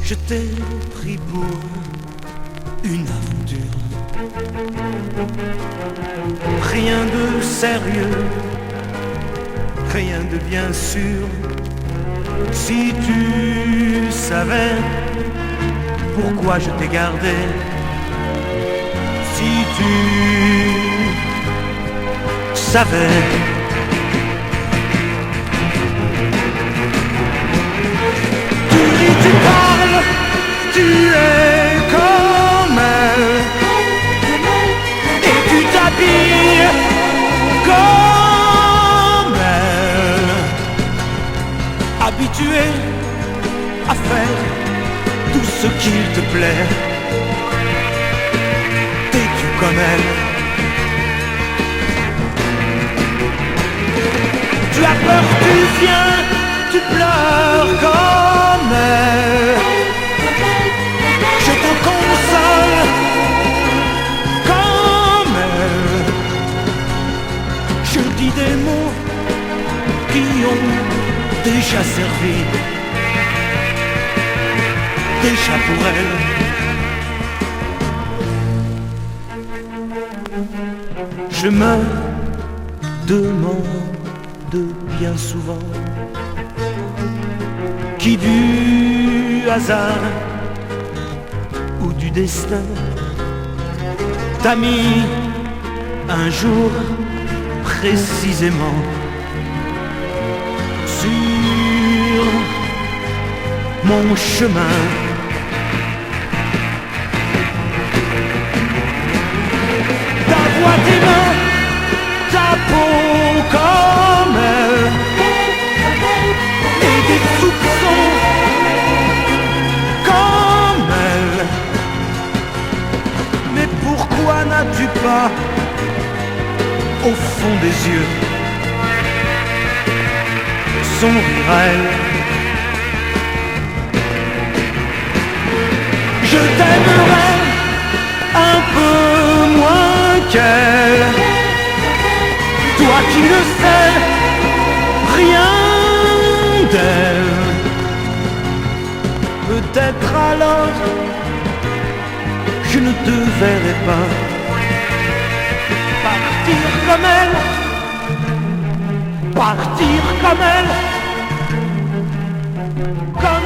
Je t'ai pris pour une aventure, rien de sérieux, rien de bien sûr. Si tu savais pourquoi je t'ai gardé, si tu savais. Tu ris, tu parles, tu es comme elle, et tu t'habilles comme elle, habitué à faire tout ce qu'il te plaît. T'es-tu comme elle? Tu as peur, tu viens, tu pleures comme elle. Je te console comme elle. Je dis des mots qui ont déjà servi, déjà pour elle. Je me demande bien souvent qui du hasard ou du destin t'a mis un jour précisément sur mon chemin. Ta voix, tes mains, ta peau comme elle, et des soupçons comme elle. Mais pourquoi n'as-tu pas au fond des yeux son rire à elle? Je t'aimerais un peu moins qu'elle, toi qui ne sais rien d'elle. Peut-être alors je ne te verrai pas partir comme elle, partir comme elle, comme